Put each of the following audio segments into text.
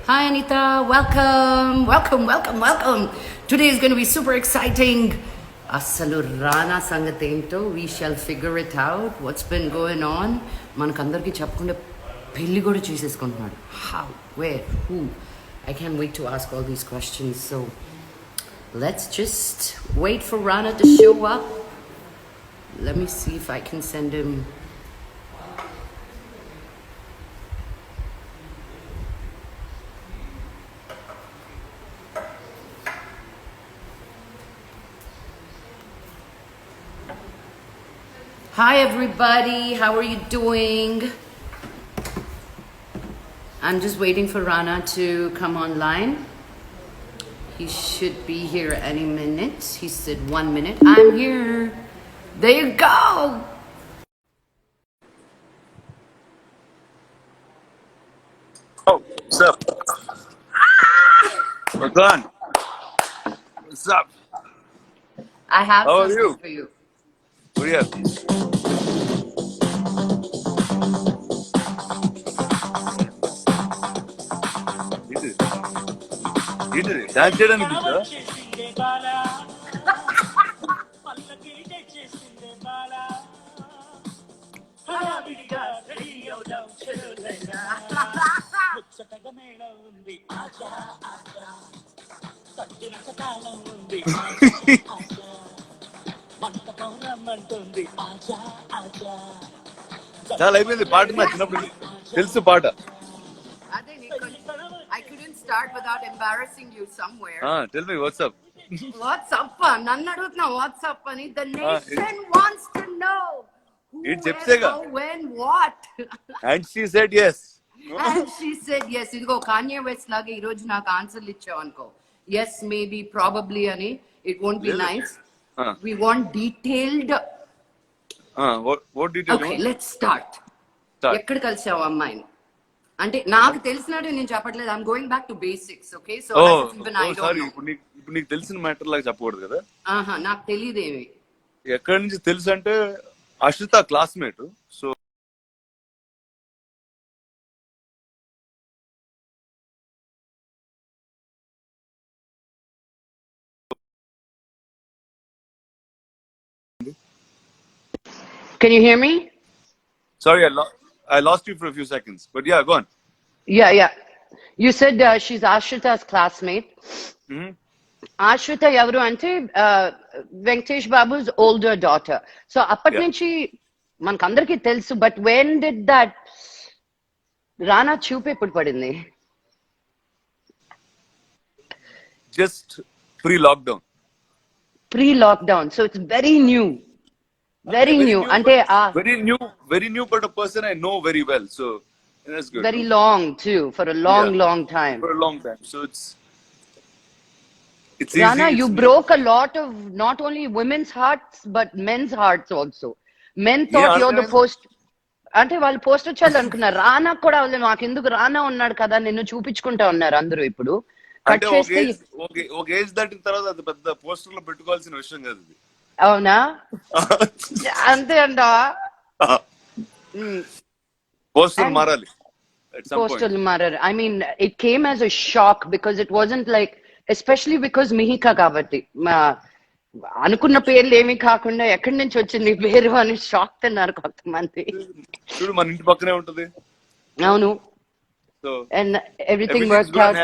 Hi Anita, welcome, welcome, welcome, welcome. Today is going to be super exciting. Asalu Rana Sangatento, we shall figure it out. What's been going on? Manakandarki chapkunda pelli kuda cheseskuntunnadu. How, where, who? I can't wait to ask all these questions. So let's just wait for Rana to show up. Let me see if I can send him. Hi everybody, how are you doing? I'm just waiting for Rana to come online. He should be here any minute. He said 1 minute. I'm here. There you go. Oh, what's up? What's on? What's up? I have How are something you? for you. What do you have? ఏంటిది dance చేయడానికి పిచ్చా చాలా అయిపోయింది పాట నా చిన్నప్పుడు తెలుసు పాట I couldn't start without embarrassing you somewhere. Tell me what's up. What's up? Nannu adugutna what's up ani. The nation wants to know who, where, how, when, what. And she said yes. And she said yes. Idigo Kanye West lage ee roju naaku answer ichavu anko. Yes, maybe, probably ani. It won't be nice. We want detailed. What detail? Okay, let's start. ఎక్కడ కలిసావు అమ్మాయిని అంటే నాకు తెలిసినట్టు నేను చెప్పట్లేదు. I'm going back to basics. Okay, so sorry ఇప్పుడు నీకు తెలిసిన మ్యాటర్ లాగా చెప్పకూడదు కదా. నాకు తెలియదేమి. ఎక్కడి నుంచి తెలుసు అంటే Ashritha classmate. So Can you hear me? Sorry, I lost you for a few seconds. But yeah, go on. Yeah. You said she's Ashrita's classmate. Ashrita ఎవరు అంటే వెంకటేష్ బాబు's older daughter. So అప్పటి నుంచి మనకందరికీ తెలుసు. But when did that రానా చూపు ఎప్పుడు పడింది? Just pre-lockdown. So it's very new. Very new. Ante very new, but a person I know very well. So that's good. Very long too, for a long time. For a long time. So it's Rana, easy. you broke a lot of not only women's hearts but men's hearts also. Men thought you're the post. అంటే వాళ్ళు poster చేయాలనుకున్నారు. రానా కూడా వాళ్ళు మాకు ఎందుకు రానా ఉన్నాడు కదా నిన్ను చూపించుకుంటా ఉన్నారు అందరూ. ఇప్పుడు కట్ చేస్తే ఒక ఏజ్ దాటిన తర్వాత అది పెద్ద పోస్టర్ లో పెట్టుకోవాల్సిన విషయం కాదు ఇది. అవునా? అంతే అంట. పోస్టర్ మారాలి. Postal matter. I mean, it came as a shock because it wasn't like, especially because Miheeka kabatti. అనుకున్న పేర్లు ఏమీ కాకుండా ఎక్కడి నుంచి వచ్చింది పేరు అని షాక్ తిన్నారు కొంతమంది. చూడు మన ఇంటి పక్కనే ఉంటది. అవును. And everything worked out.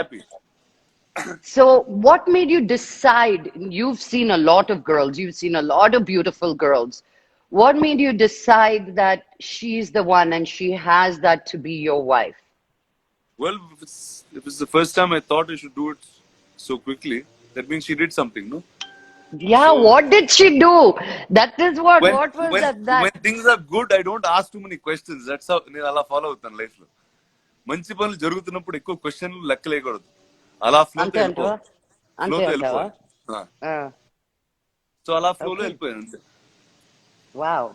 So what made you decide? You've seen a lot of girls. You've seen a lot of beautiful girls. What made you decide that she's the one and she has that to be your wife? Well, if it's the first time I thought I should do it so quickly, that means she did something, no? Yeah, so, what did she do? That is what was that? When things are good, I don't ask too many questions. That's how నేను అలా follow అవుతాను life లో. మంచి పనులు జరుగుతున్నప్పుడు ఎక్కువ క్వశ్చన్లు లెక్కలేయకూడదు. అలా ఫ్లోతో వెళ్ళిపోవాలి. సో అలా ఫ్లోలో వెళ్ళిపోయాను అంతే. Wow.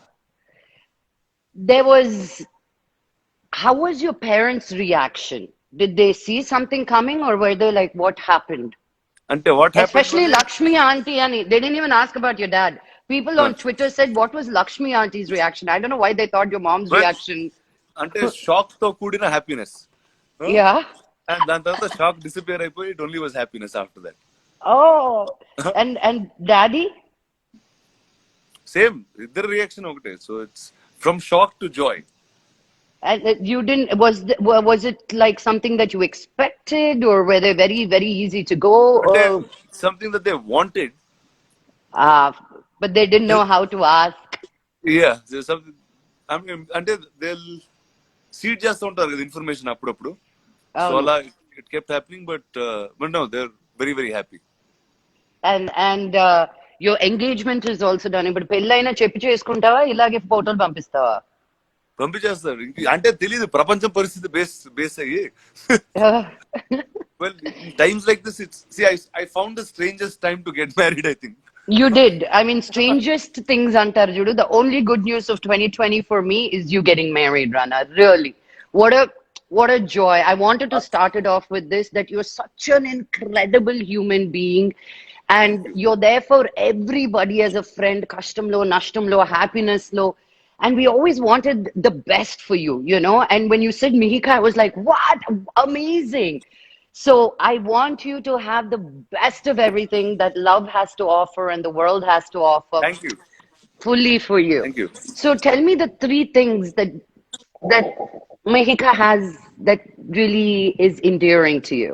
How was your parents' reaction? Did they see something coming or were they like, what happened? Ante what happened? Especially Lakshmi auntie ani. They didn't even ask about your dad. People on Twitter said, what was Lakshmi auntie's reaction? I don't know why they thought your mom's Well, reaction. అంటే shock తో కూడిన happiness. Yeah. And దాని తర్వాత shock disappear అయిపోయి it only was happiness after that. Oh, and daddy? Same ఇద్దరు reaction ఒకటే. So it's from shock to Joy. And you didn't, was it like something that you expected, or were they very, very easy to go? అంటే Or, something that they wanted. but they didn't know how to ask. Yeah something అంటే they సీడ్ చేస్తూ ఉంటారు కదా information అప్పుడప్పుడు. So అలా it kept happening. But no they are very very happy. And your engagement is also done. ఇప్పుడు పెళ్ళైనా చెప్పి చేసుకుంటావా, ఇలాగే ఫోటోలు పంపిస్తావా? పంపించేస్తారు. అంటే తెలియదు ప్రపంచం పరిస్థితి బేస్ అయ్యి. Well, in times like this, I found the strangest time to get married, I think. You did. I mean, strangest things antar judu. The only good news of 2020 for me is you getting married, Rana. Really. What a joy. I wanted to start it off with this, that you're such an incredible human being, and you're there for everybody as a friend, kashtamlo, nashtamlo, happiness lo. And we always wanted the best for you, you know. And when you said Miheeka, I was like, what? Amazing. So I want you to have the best of everything that love has to offer and the world has to offer. Thank you. Fully for you. Thank you. So tell me the three things that Miheeka has that really is endearing to you.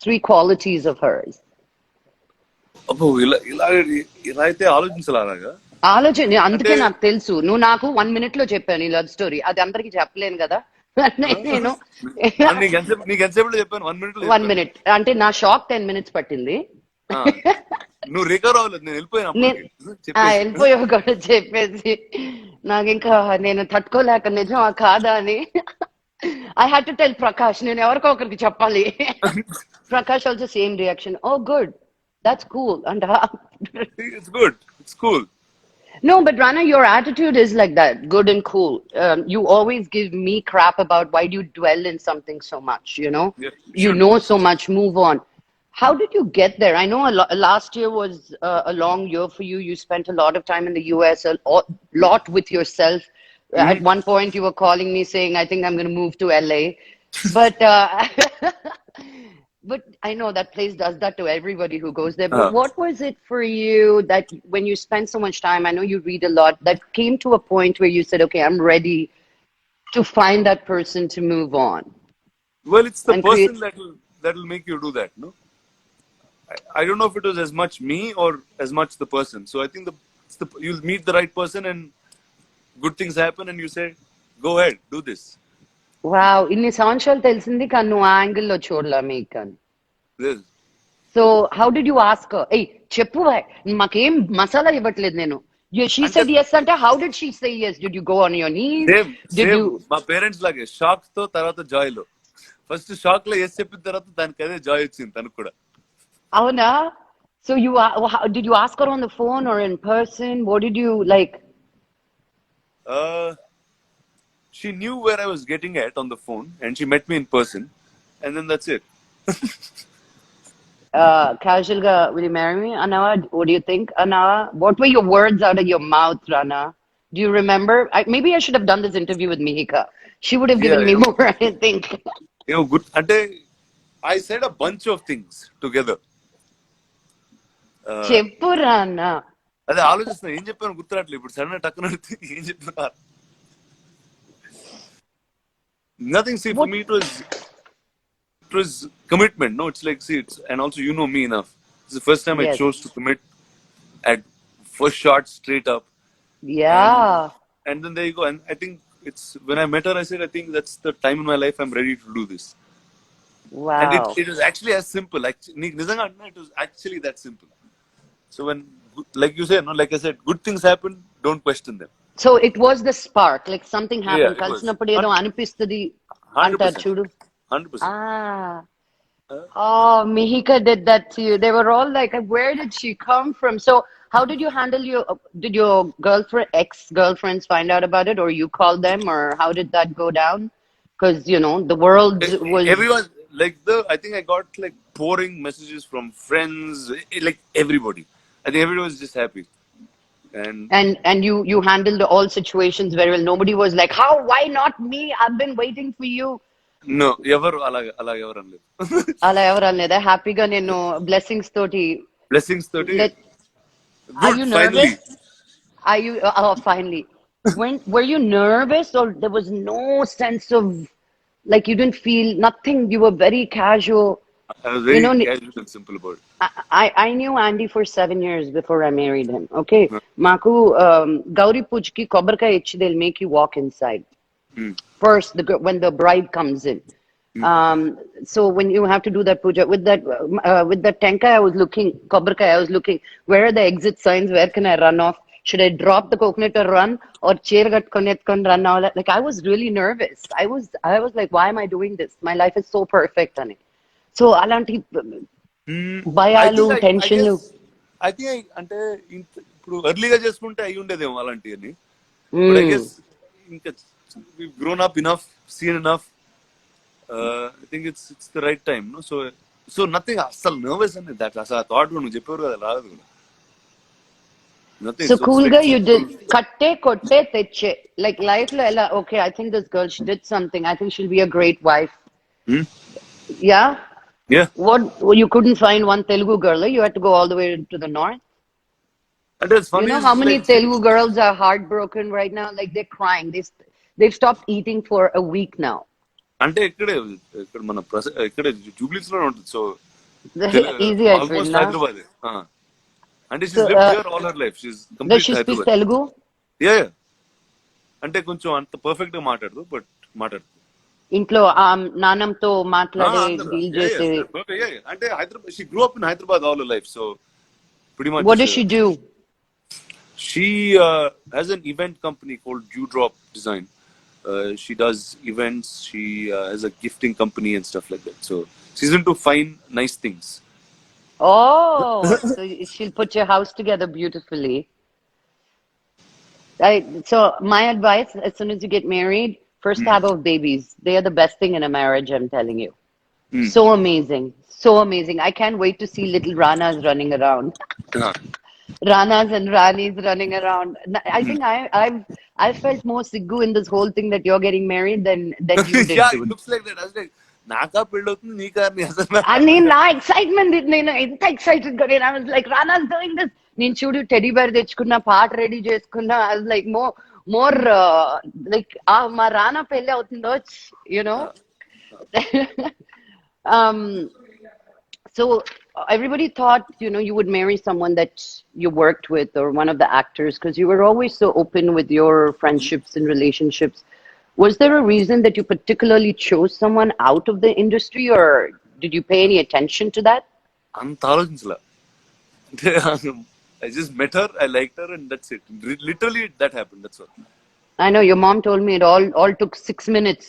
Three qualities of hers. అబ్బో ఇలా అయితే ఆలోచించాలి అలాగా. ఆలోచన అందుకే నాకు తెలుసు. నువ్వు నాకు 1 minute లో చెప్పాను ఈ లవ్ స్టోరీ. అది అందరికి చెప్పలేను కదా నేను. నీకు ఎంతసేపు చెప్పాను? 1 minute. 1 minute అంటే నా షాక్ 10 minutes పట్టింది. నువ్వు రికవర్ అవ్వలేదు. నేను వెళ్ళిపోయావు కూడా చెప్పేసి. నాకు ఇంకా నేను తట్టుకోలేక నిజం కాదా అని I had to tell Prakash. నేను ఎవరికో ఒకరికి చెప్పాలి. Prakash also same reaction. Oh good, that's cool. And it's good, it's cool. No, but Rana, your attitude is like that, good and cool. You always give me crap about why do you dwell in something so much, you know. Yeah, you know so much, move on. How did you get there? I know last year was a long year for you. You spent a lot of time in the US, a lot with yourself. At one point you were calling me saying, I think I'm going to move to LA. But but I know that place does that to everybody who goes there. But what was it for you that when you spend so much time, I know you read a lot, that came to a point where you said, okay, I'm ready to find that person to move on? Well, it's the person that will make you do that, no? I don't know if it was as much me or as much the person. So I think you'll meet the right person and good things happen and you say, go ahead, do this. Wow, ఇన్ని సంవత్సరాలు తెలిసింది కానీ నువ్వు ఆ యాంగిల్లో చూడలా మీకు. So how did you ask? ఏయ్ చెప్పు, మాకేం మసాలా ఇవ్వట్లేదు నేను. She said yes అంటే how did she say yes? Did you go on your knees? Same. మా పేరెంట్స్ లాగే షాక్ తో తర్వాత జాయ్ లో. ఫస్ట్ షాక్ లో yes చెప్పిన తర్వాత దానికి అదే జాయ్ వచ్చింది తనకు కూడా. అవునా? So did you ask her on the phone or in person? What did you like? She knew where I was getting at on the phone and she met me in person and then that's it. Casual ga, will you marry me, Anna? What do you think, Anna? What were your words out of your mouth, Rana? Do you remember? Maybe I should have done this interview with Miheeka. She would have given me more, I think. You know, good. Ante, I said a bunch of things together. చెప్పు Rana. అదే ఆలోచిస్తున్నా ఏం చెప్పాను గుర్తురాట్లేదు ఇప్పుడు. Sudden టక్కున ఏం చెప్పినా nothing. See, for me it was commitment. No, it's like, see, and also you know me enough. It's the first time I chose to commit at first shot straight up. Yeah. And then there you go. And I think it's when I met her, I said, I think that's the time in my life I'm ready to do this. Wow. And it was actually as simple. It was actually that simple. So when, like you said, no, like I said, good things happen. Don't question them. So it was the spark, like something happened. Yeah, కలిసినప్పుడు ఏదో అనిపిస్తుంది అంటారు చూడు. 100%. Oh, Miheeka did that to you. They were all like, where did she come from? So how did you handle did your ex-girlfriends find out about it, or you called them, or how did that go down? Because, you know, the world was... Everyone, I think I got like pouring messages from friends, like everybody. I think everybody was just happy. And And you handled all situations very well. Nobody was like, how? Why not me? I've been waiting for you. no, ever అలాగ ఎవరు అనలేదు. అలా ఎవరు అనలేదా? హ్యాపీగా నేను blessings తోటి Blessings 30. let. Are Good, you finally. nervous? Are you? Oh, finally. When were you nervous, or there was no sense of like you didn't feel nothing? You were very casual. I was You very know, casual and simple about it. I knew Andy for 7 years before I married him. Okay, Huh. Maku Gauri Pujki Kobarka Ichi, they'll make you walk inside Hmm. first. When the bride comes in. Hmm. So when you have to do that puja with that tenkai, I was looking kobarkai. I was looking where are the exit signs? Where can I run off? Should I drop the coconut or run or chair kon run now? Like I was really nervous. I was like, why am I doing this? My life is so perfect, honey. So alanti Hmm. I భయాలు think I guess టెన్షన్లు. అంటే ఇప్పుడు ఎర్లీగా చేసుకుంటే అయి ఉండేదేమో అలాంటివన్నీ. But I Mm. guess ఇంకా we've grown up enough, seen enough. I think it's the right time. No? So nothing అసలు nervous అని that అసలు ఆ thought నువ్వు చెప్పేవారు కదా రాదు కూడా. Nothing. So So it's cool very guy, you did simple. katte kotte teche. Like life lo ela. Okay, I think this girl, she did something. I think she'll be a great wife. Hmm? Yeah. Yeah. What? Well, you couldn't find one Telugu girl. You had to go all the way to the north. And what's You funny know is how many like Telugu girls are heartbroken right now? Like they're crying. They've stopped eating for a week now. అంటే ఇక్కడ మన ఇక్కడ జూబ్లీస్ లో ఉంటుంది. So Easy almost అయిపోయిందా? హైదరాబాద్. అంటే So she's lived here all her life. She's does complete she speak Hyderabad. Telugu? Yeah అంటే కొంచెం అంత పర్ఫెక్ట్ గా మాట్లాడదు, బట్ మాట్లాడదు. ఇంట్లో నాన్నంతో మాట్లాడే అందరు డీల్ చేసే. అంటే Hyderabad, she grew up in Hyderabad all her life. So pretty much What does she do? she has an event company called Dewdrop Design. She does events. She has a gifting company and stuff like that. So she's into fine, nice things. Oh, so she'll put your house together beautifully. So my advice, as soon as you get married, first Mm. have of babies. They are the best thing in a marriage, I'm telling you. Mm. So amazing. So amazing. I can't wait to see little Ranas running around. Uh, Ranas and Ranis running around. I mm. think I felt more siggu in this whole thing that you're getting married than you did, Yeah, it dude. looks like that. I was like, నాకా పెళ్ళి అవుతుంది నీకా అని అసలు. నేను నా excitement నేను ఎంత ఎక్సైటెడ్ గా నేను I was like Rana's doing this. నేను చూడు టెడీ బేర్ తెచ్చుకున్నా, పాట రెడీ చేసుకున్నా. I was like more like మా రానా పెళ్ళి అవుతుందో you know. um so everybody thought you would marry someone that you worked with or one of the actors because you were always so open with your friendships and relationships. Was there a reason that you particularly chose someone out of the industry, or did you pay any attention to that? అంత ఆలోచించలా. అంటే I just met her, I liked her, and that's it. Literally, that happened. That's all. I know your mom told me it all took 6 minutes,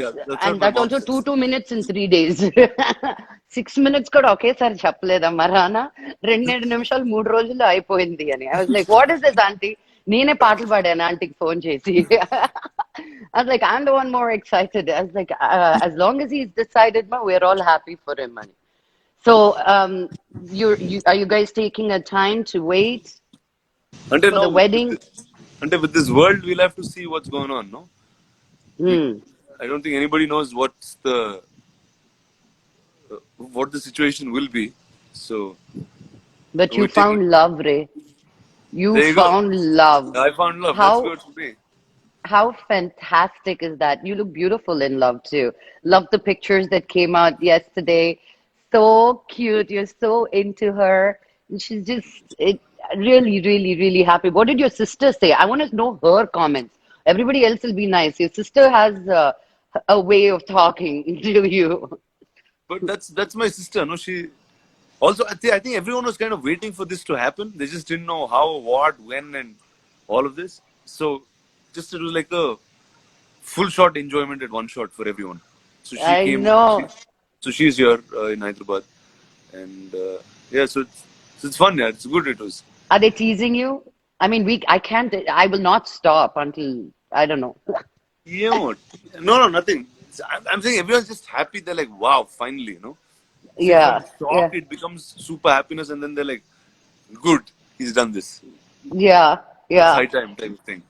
Yeah, that's and what my that mom also says. 2 minutes in 3 days. 6 minutes కూడా ఒకేసారి చెప్పలేదమ్మా రానా. 2 నిమిషాలు 3 రోజుల్లో అయిపోయింది అని. I was like, what is this auntie? నేనే పాటలు పాడాను ఆంటీకి ఫోన్ చేసి. I was like, I'm the one more excited. I was like, as long as he's decided, ma, we're all happy for him, man. So, are you guys taking a time to wait అంటే for no, the wedding? అంటే with this world, we'll have to see what's going on, no? Hmm. I don't think anybody knows what the situation will be. So But you we're taking. found love, Ray. You There you go. found love. I found love. That's How good for me. how fantastic is that? You look beautiful in love too. Love the pictures that came out yesterday. So cute. You're so into her. And she's really, really, really happy. What did your sister say? I want to know her comments. Everybody else will be nice. Your sister has a way of talking to you. But that's my sister. No, she also. I think everyone was kind of waiting for this to happen. They just didn't know how, what, when, and all of this. So just it was like a full shot enjoyment at one shot for everyone. So she I came. know. So she's here in Hyderabad, and yeah. So it's fun. Yeah, it's good. It was. Are they teasing you? I mean, I will not stop until, I don't know. Yeah. No, nothing. I'm saying everyone's just happy. They're like, wow, finally, See, from Yeah, shock yeah. it becomes super happiness, and then they're like, good, he's done this. Yeah, It's yeah. high time type of thing.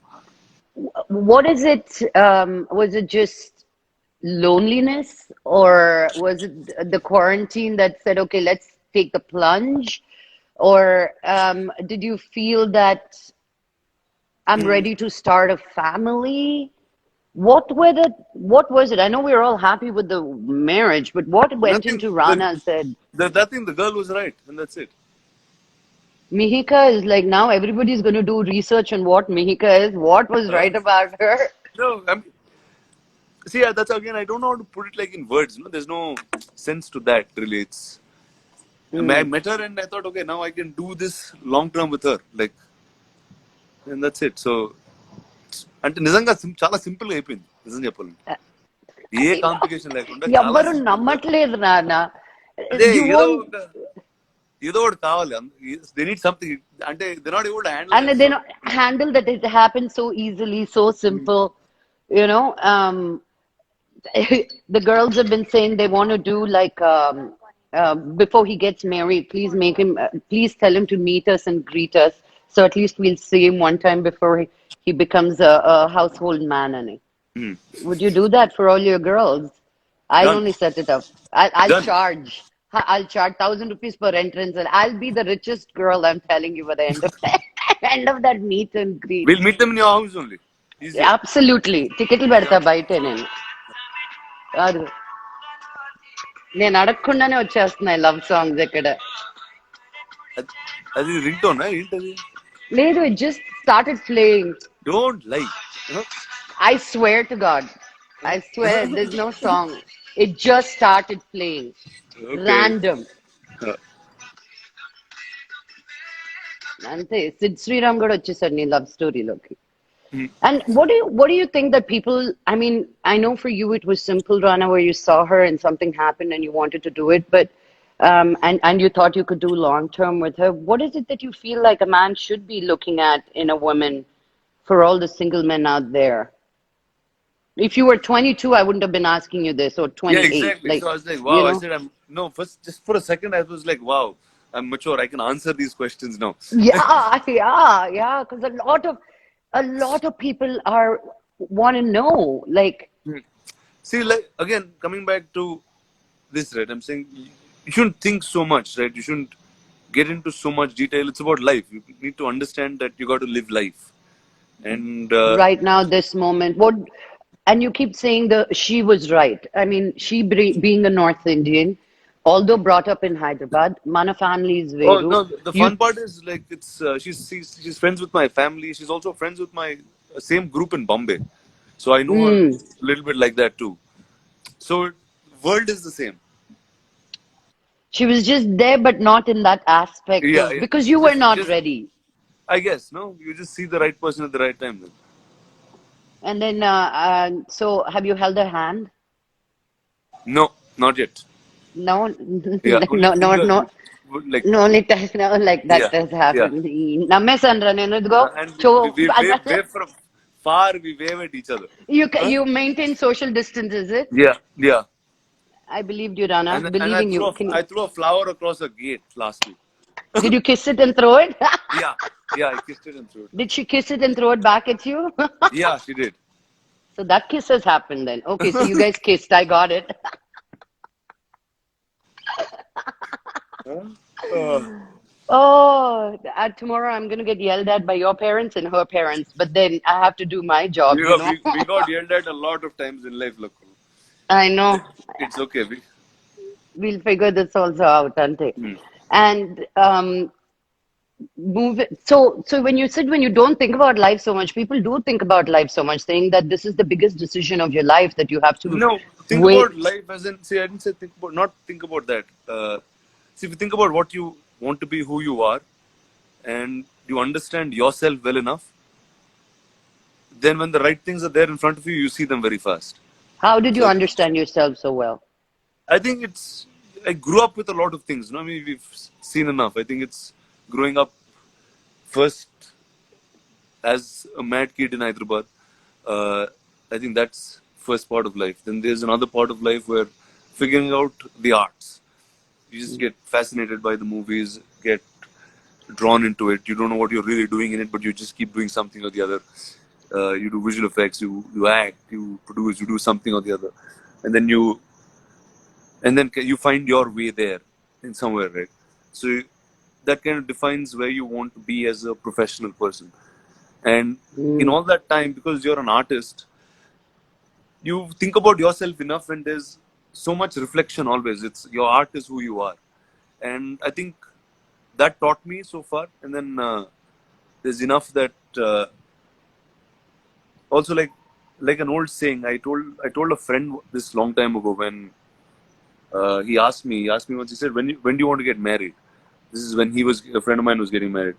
What is it? Was it just loneliness, or was it the quarantine that said, okay, let's take the plunge? Or did you feel that I'm Mm, ready to start a family? What was it? I know we were all happy with the marriage, but what went nothing. into Rana and said, Nothing. The girl was right, and that's it. Miheeka is like now everybody's going to do research on what Miheeka is, what was Uh, right about her. no, see, that's again. I don't know how to put it like in words. No, there's no sense to that really. I Hmm. met her and I thought, okay, now I can do this long term with her, like, and that's it. So, అంటే నిజంగా చాలా simple గా అయిపోయింది నిజం చెప్పాలంటే ఏ complication లేకుండా చాలా ఎవ్వరు సింపుల్ గా నమ్మట్లేదు నాన్న. అదే You ఏదో won't, ఒక ఏదో ఒకటి కావాలి దే నీడ్ సంథింగ్ అంటే they not able to handle and it they so don't handle that it happens so easily, so simple. You know, the girls have been saying they want to do like before he gets married, please make him, please tell him to meet us and greet us. So at least we'll see him one time before he becomes a household man. And would you do that for all your girls? I'll done only set it up. I'll done charge. I'll charge 1,000 rupees per entrance, and I'll be the richest girl. I'm telling you by the end of end of that meet and greet. Will meet them in your house only ఈజీగా Absolutely. టికెట్లు పెడతా బయటే నేను. కాదు, నేను అడగకుండానే వచ్చేస్తున్నాయి love songs ఇక్కడ. అది రింగ్ టోన్ ఏంటది లేదు, it just started playing. Don't lie I swear to God. I swear there's no song. It just started playing. Okay Random. అంతే సిద్ శ్రీరామ్ కూడా వచ్చేసాడు నీ లవ్ స్టోరీలోకి. And what do you think that people, I mean, I know for you it was simple, Rana, where you saw her and something happened and you wanted to do it, but and you thought you could do long term with her. What is it that you feel like a man should be looking at in a woman for all the single men out there? If you were 22, I wouldn't have been asking you this, or Yeah, 28. exactly. Like, So I was like, wow. you I know, said, I'm no. First, just for a second, I was like, wow. I'm mature. I can answer these questions now. yeah, yeah, because a lot of people are want to know, like, See, like again, coming back to this, right? I'm saying you shouldn't think so much, right? You shouldn't get into so much detail. It's about life. You need to understand that you got to live life, and right now, this moment. And you keep saying she was right. I mean, she being a North Indian, although brought up in Hyderabad, mana family is oh Veru. no, the You, fun part is like it's she's friends with my family. She's also friends with my same group in Bombay, so I know her mm, a little bit like that too. So world is the same. she was just there, but not in that aspect Yeah, of yeah. because you were not Just ready. I guess no. You just see the right person at the right time. Then. And then, so have you held her hand? No, not yet. No, Yeah, only no, no, finger. no. Like No, only time now like that yeah, has yeah. happened. Nammesandra నేను ఇదిగో And చో wave from far. We wave at each other. Huh? you maintain social distance, is it? Yeah, yeah. I believed you, Rana. And Believing you. I threw a flower across a gate last week. Did you kiss it and throw it? Yeah, yeah. I kissed it and threw it. Did she kiss it and throw it back at you? Yeah, she did. So that kiss has happened then. Okay, so you guys kissed. I got it. Huh? Uh, Oh, tomorrow I'm going to get yelled at by your parents and her parents, but then I have to do my job, you know. we got yelled at a lot of times in life, look. I know. It's okay. We'll figure this also out, Ante. Hmm. And move it. So when you don't think about life so much, people do think about life so much, saying that this is the biggest decision of your life that you have to No, think wait. about life as in, see, I didn't say not think about that. See, if you think about what you want to be, who you are, and you understand yourself well enough, then when the right things are there in front of you, you see them very fast. How did you So understand yourself so well? I think I grew up with a lot of things. No, I mean, we've seen enough. I think it's growing up first as a mad kid in Hyderabad. I think that's first part of life. Then there's another part of life where figuring out the arts. You just get fascinated by the movies, get drawn into it. You don't know what you're really doing in it, but you just keep doing something or the other. You do visual effects, you act, you produce, you do something or the other, and then you find your way there in somewhere, right? So that kind of defines where you want to be as a professional person. And in Mm. all that time, because you're an artist, you think about yourself enough, and there's so much reflection always. It's your art is who you are, and I think that taught me so far. And then there's enough that also like an old saying. I told a friend this long time ago when he asked me once. He said, when do you want to get married? This is when he was a friend of mine was getting married.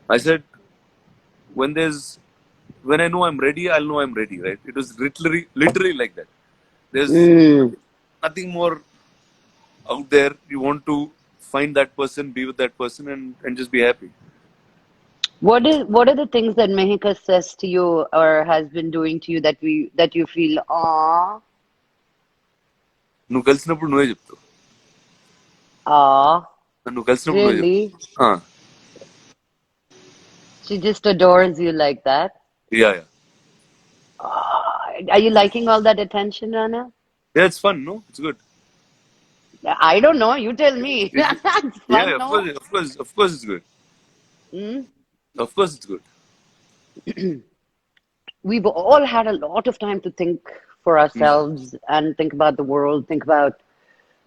I said, when I know I'm ready, I'll know I'm ready. Right? It was literally like that. There's Mm. nothing more out there. You want to find that person, be with that person, and just be happy. What are the things that Miheeka says to you or has been doing to you that you feel, ah, నువ్వు కలిసినప్పుడు నువ్వే చెప్తావు ah, నువ్వు కలిసినప్పుడు నువ్వే చెప్తావు really? She just adores you like that. Yeah, yeah. Ah, are you liking all that attention, Rana? Yeah, it's fun, no? It's good. I don't know. You tell me. It- It's yeah, fun, of course, no? of course it's good. Mm? Of course it's good. We've all had a lot of time to think for Mm. ourselves and think about the world, think about,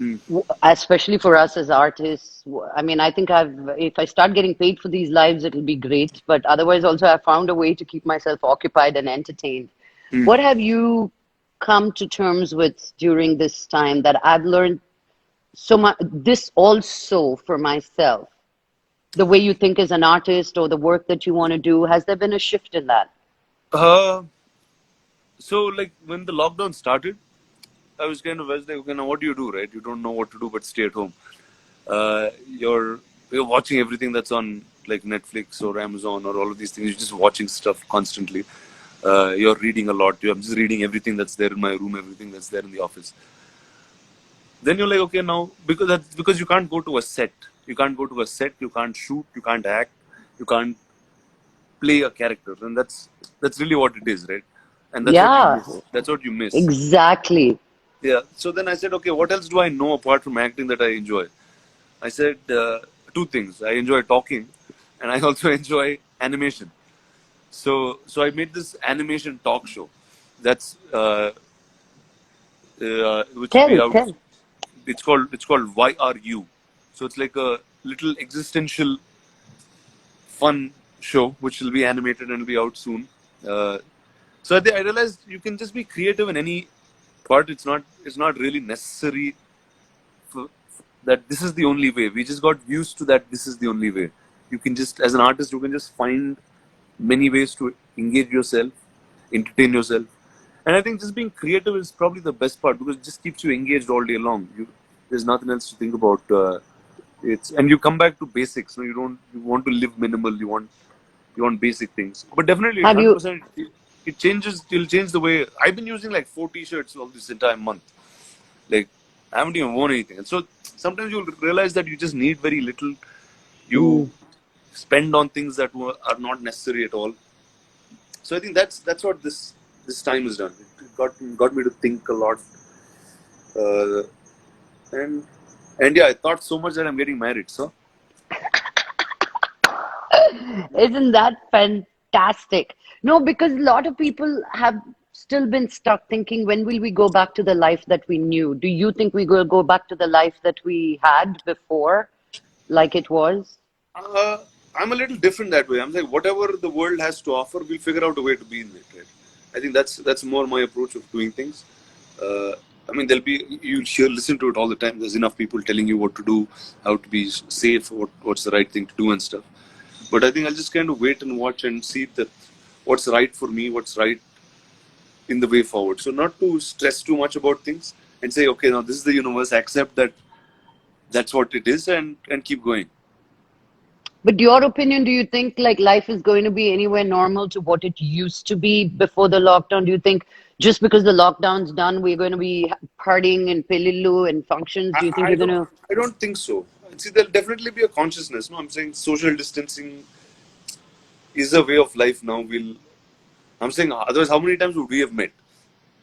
Mm. especially for us as artists. I mean, I think if I start getting paid for these lives, it'll be great. But otherwise, also, I've found a way to keep myself occupied and entertained. Mm. What have you come to terms with during this time that I've learned so much? This also for myself, the way you think as an artist or the work that you want to do, has there been a shift in that? Uh, so like when the lockdown started, I was like, okay, now what do you do, right? You don't know what to do but stay at home. Uh, you're you're watching everything that's on like Netflix or Amazon or all of these things. You're just watching stuff constantly. You're reading a lot. I'm just reading everything that's there in my room, everything that's there in the office. Then you're like, okay, now because you can't go to a set. You can't go to a set. You can't shoot. You can't act. You can't play a character, and that's really what it is, right? And that's what you Yeah, miss. That's what you miss. exactly. Yeah. So then I said, okay, what else do I know apart from acting that I enjoy? I said two things. I enjoy talking, and I also enjoy animation. So I made this animation talk show. That's which will be Tell, out. tell. It's called Why Are You? So it's like a little existential fun show which will be animated and will be out soon. Uh, so I realized you can just be creative in any part. It's not really necessary for, that this is the only way. We just got used to that this is the only way. You can just as an artist you can just find many ways to engage yourself, entertain yourself. And I think just being creative is probably the best part because it just keeps you engaged all day long. There's nothing else to think about. And you come back to basics. No, you want to live minimal. You want basic things. But definitely, Have you 100%. It changes. It'll change the way I've been using like 4 T-shirts all this entire month. Like I haven't even worn anything. And so sometimes you'll realize that you just need very little. You mm, spend on things that are not necessary at all. So I think that's what this time has done. It got me to think a lot, uh, and and yeah, I thought so much that I'm getting married. So isn't that fantastic? No, because a lot of people have still been stuck thinking, when will we go back to the life that we knew? Do you think we will go back to the life that we had before, like it was? uh, I'm a little different that way. I'm like whatever the world has to offer, we'll figure out a way to be in it. Right? I think that's more my approach of doing things. Uh, I mean, you'll hear listen to it all the time. There's enough people telling you what to do, how to be safe, what's the right thing to do and stuff. But I think I'll just kind of wait and watch and see that what's right for me, what's right in the way forward. So not to stress too much about things and say, okay, now this is the universe. Accept that that's what it is, and keep going. But your opinion, do you think like life is going to be anywhere normal to what it used to be before the lockdown? Do you think just because the lockdown's done, we're going to be partying and pelillu and functions? I, Do you think I we're going don't to? I don't think so. see, there'll definitely be a consciousness. No, I'm saying social distancing is a way of life now. I'm saying, otherwise, how many times would we have met?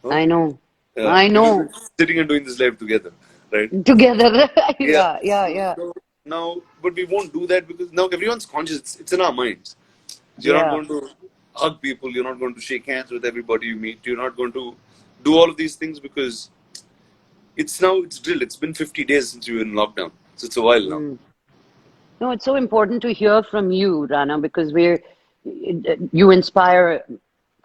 Huh? I know. Yeah, I because we're know. sitting and doing this live together, right? Together. Yeah. Yeah, yeah, yeah. So now, but we won't do that because now everyone's conscious. It's in our minds. So you're not Yeah. going to hug people. You're not going to shake hands with everybody you meet. You're not going to do all of these things because it's drilled. It's been 50 days since you were in lockdown. So it's a while now. Mm. No, it's so important to hear from you, Rana, because you inspire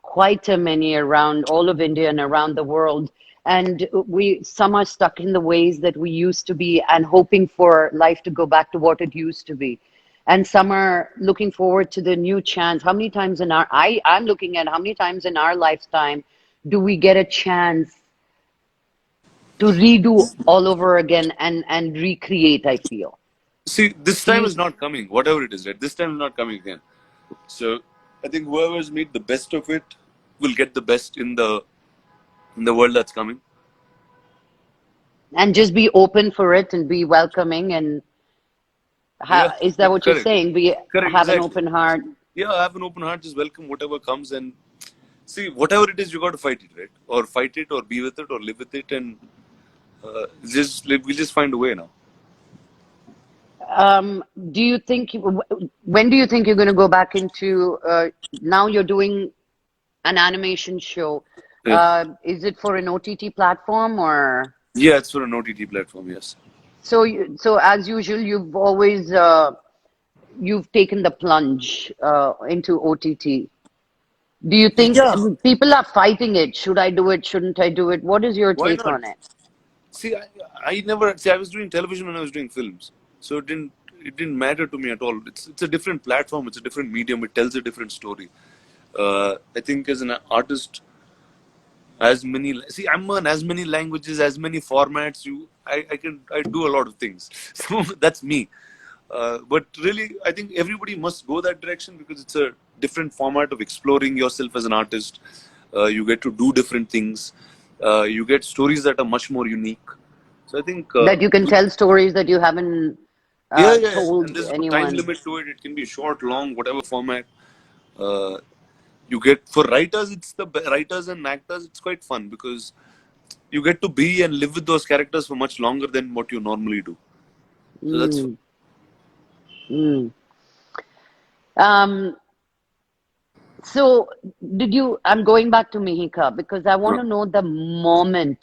quite a many around all of India and around the world. And some are stuck in the ways that we used to be and hoping for life to go back to what it used to be. And some are looking forward to the new chance. How many times I'm looking at how many times in our lifetime do we get a chance to redo all over again and recreate, I feel. See, this Do time you, is not coming. Whatever it is, right? This time is not coming again. So I think whoever's made the best of it will get the best in the world that's coming. and just be open for it and be welcoming and Yeah, is that what you're correct. saying? Correct, Have an exactly. open heart. Yeah, have an open heart, just welcome whatever comes and see whatever it is, you got to fight it, right? Or fight it, or be with it, or live with it, and just live. We'll just find a way now. Do you think when do you think you're going to go back into now you're doing an animation show? Yeah, Is it for an OTT platform or yeah, it's for an OTT platform. Yes. so as usual you've taken the plunge into OTT. Do you think Yeah. people are fighting it? Should I do it? Shouldn't I do it? What is your Why take not? on it? See, I never see. I was doing television when I was doing films, so it didn't matter to me at all. It's a different platform. It's a different medium. It tells a different story. I think as an artist, as many see, I'm on as many languages, as many formats. I do a lot of things. So that's me. But really, I think everybody must go that direction because it's a different format of exploring yourself as an artist. You get to do different things. You get stories that are much more unique. So I think, That you can tell stories that you haven't yeah, and told there's no time anyone. limit to it. It can be short, long, whatever format. Uh, you get for writers, writers and actors. It's quite fun because you get to be and live with those characters for much longer than what you normally do. So that's fun. Mm, mm. Um, so I'm going back to Miheeka because I want Uh, to know the moment.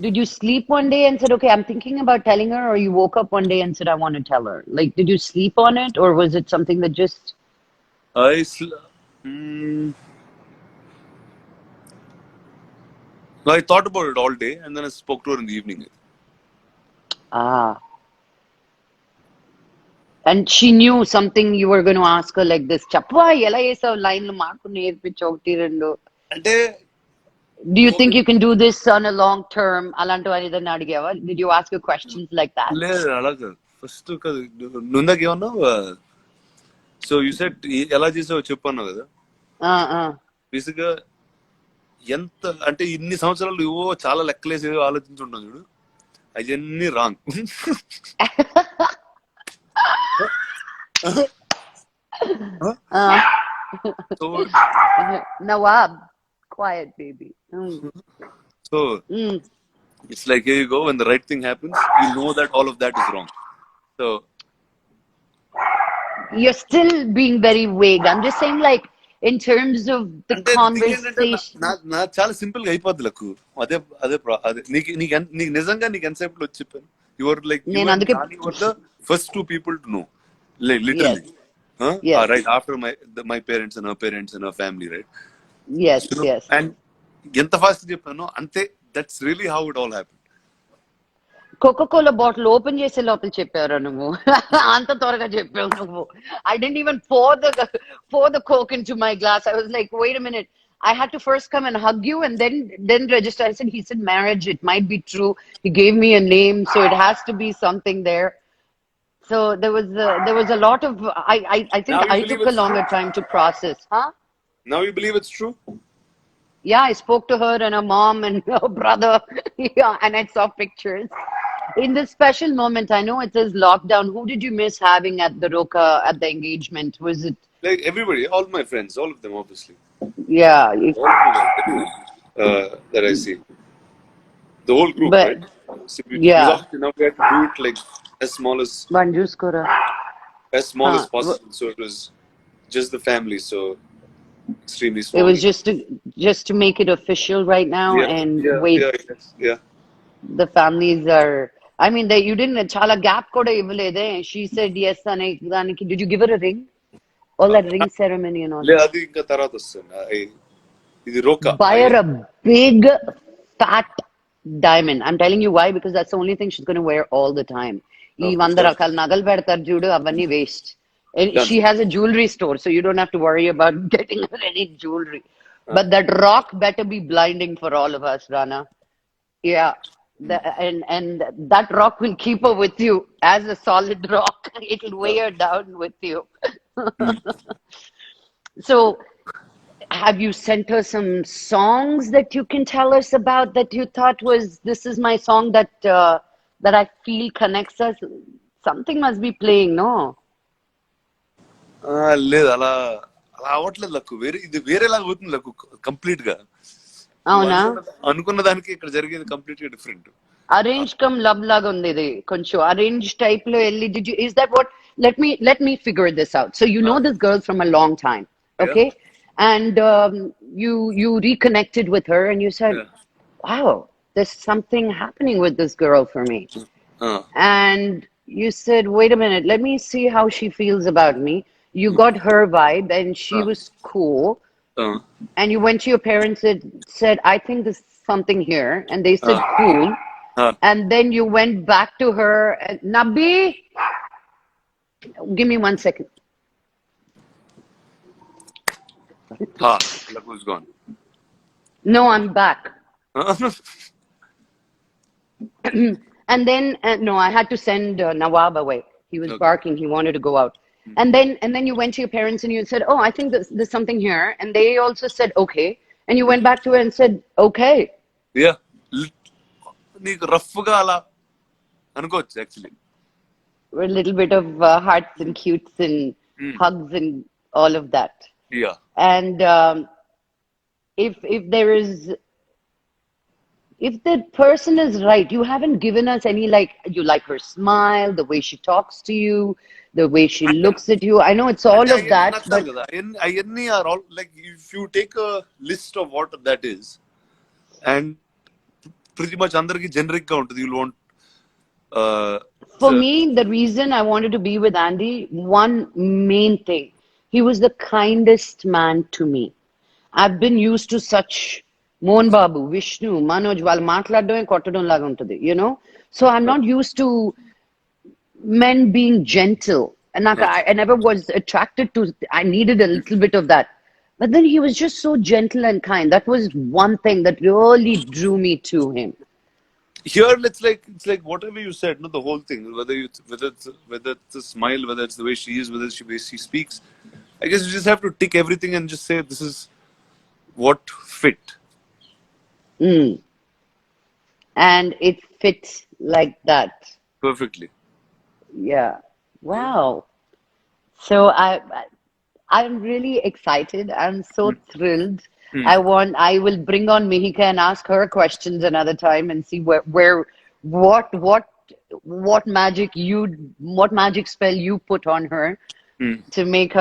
Did you sleep one day and said, okay, I'm thinking about telling her, or you woke up one day and said, I want to tell her? Like, did you sleep on it, or was it something that just, I sl- mm, no, I thought about it all day and then I spoke to her in the evening. ah, and she knew something you were going to ask her like this, Chapwa, ela esa line lo maaku nerpichavu ఒకటి రెండు. అంటే Do you think you can do this on a long term? అలాంటివన్నీ ఏదైనా అడిగావా? Did you ask her questions like that? లేదు అలా కాదు first కాదు నువ్వుందాక ఏమన్నావు సో యూ సెట్ ఎలా చేసావో చెప్పు అన్నావు కదా Uh. బేసిక్ గా ఎంత అంటే ఇన్ని సంవత్సరాలు ఏవో చాలా లెక్కలేసి ఏదో ఆలోచించుంటాం చూడు అవన్నీ wrong Uh. So Nawab, quiet baby. So Mm. It's like here you go when the right thing happens you know that all of that is wrong so You're still being very vague. I'm just saying, like, in terms of the అంటే thing ఏంటంటే conversation. నా చాలా simple గా అయిపోద్ది లకు అదే అదే అదే నీకు నిజంగా నీకు ఎంతసేపు వచ్చి చెప్పాను యువర్ లైక్ యూ నేను అండ్ అందుకే Nani were the first two people to know yes, literally yes, right after my parents and her parents and her family right yes, yes. And ఎంత ఫాస్ట్ చెప్పానో అంతే that's really how it all happen Coca Cola bottle open చేసే లోపల చెప్పారు నువ్వు అంత త్వరగా చెప్పావు నువ్వు I didn't even pour the coke into my glass. I was like, wait a minute. I had to first come and hug you and then register. I said, he said marriage. It might be true. He gave me a name, so it has to be something there. So there was a lot of I think Now you I believe took a it's true? longer time to process. Huh? Now you believe it's true? Yeah, I spoke to her and her mom and her brother. Yeah, and I saw pictures. In this special moment, I know it says lockdown. Who did you miss having at the Roka at the engagement? Was it? Like everybody, all my friends, all of them, obviously. Yeah, All of them, everyone, that I see. The whole group, but right? So because yeah. obviously now we had to do it like as small Manju's Kora. as possible. So it was just the family, so extremely It small. was just to make it official right now Yeah, and yeah, wait. yeah, yes, yeah. The families are. I mean, that you didn't. Chala gap koda ivvalede. She said yes. Daniki. Did you give her a ring? All that ring ceremony and all లే that. అది ఇంకా తర్వాత వస్తుంది ఇది రోకా Buy her a big fat diamond. I'm telling you why, because that's the only thing she's going to wear all the time. ఈ okay 100 రకాల నగలు పెడతారు చూడు అవన్నీ waste. And done she has a jewelry store, so you don't have to worry about getting her any jewelry. But that rock better be blinding for all of us, Rana. Yeah. And that rock will keep her with you as a solid rock. It'll weigh her down with you. So, have you sent her some songs that you can tell us about that you thought was this is my song that I feel connects us? Something must be playing, no? లేదు అలా అలా అవ్వట్లేదు luck ఇది వేరేలాగా అవుతుంది luck complete గా నువ్వు అవునా? అనుకున్న దానికి ఇక్కడ జరిగేది కంప్లీట్ గా different Arrange come love laga undi ఇది కొంచెం arrange type లో వెళ్ళి did you is that what let me figure this out. So you know this girl from a long time, yeah okay? And you reconnected with her and you said, yeah wow, there's something happening with this girl for me. And you said, wait a minute, let me see how she feels about me. You got her vibe and she was cool. And you went to your parents and said, I think there's something here. And they said, cool. And then you went back to her and Nabi, give me 1 second. లక్కు's gone No, I'm back. And then no, I had to send Nawab away. He was Okay. barking. He wanted to go out. And then you went to your parents and you said, "Oh, I think there's something here." And they also said, "Okay." And you went back to her and said, "Okay." Yeah నీకు rough గా అలా అనుకోవచ్చు actually A little bit of hearts and cutes and hugs and all of that. Yeah And if there is if the person is right, you haven't given us any like you like her smile, the way she talks to you, the way she looks at you. I know it's all అంటే of అవన్నీ that, నచ్చాలి but కదా అవన్నీ are all like if you take a list of what that is and pretty much అందరికి generic గా ఉంటుంది you'll want for me, the reason I wanted to be with Andy, one main thing, he was the kindest man to me. I've been used to such Mohan Babu, Vishnu, Manoj, వాళ్ళు మాట్లాడడమే కొట్టడం లాగా ఉంటుంది, you know? So I'm not used to men being gentle. And like, I never was attracted to, I needed a little bit of that. But then he was just so gentle and kind. That was one thing that really drew me to him. here it's like whatever you said, no, the whole thing, whether it's a smile, whether it's the way she is, whether she speaks, I guess you just have to tick everything and just say this is what fit And it fits like that. perfectly. Yeah. Wow. So I'm really excited. I'm so thrilled. I will bring on Miheeka and ask her questions another time and see what what magic spell you put on her to make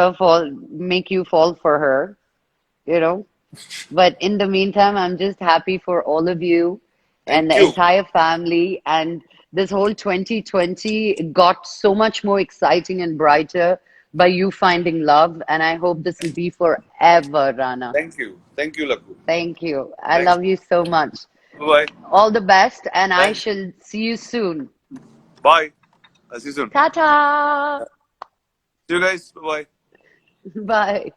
you fall for her, you know. But in the meantime, I'm just happy for all of you and Thank the you. entire family. And this whole 2020 got so much more exciting and brighter by you finding love. And I hope this will be forever, Rana. Thank you Lakku. Thank you. I Thanks. love you so much. Bye All the best. And I Thanks. shall see you soon. Bye, I'll see you soon. Ta ta. See you guys. Bye. Bye.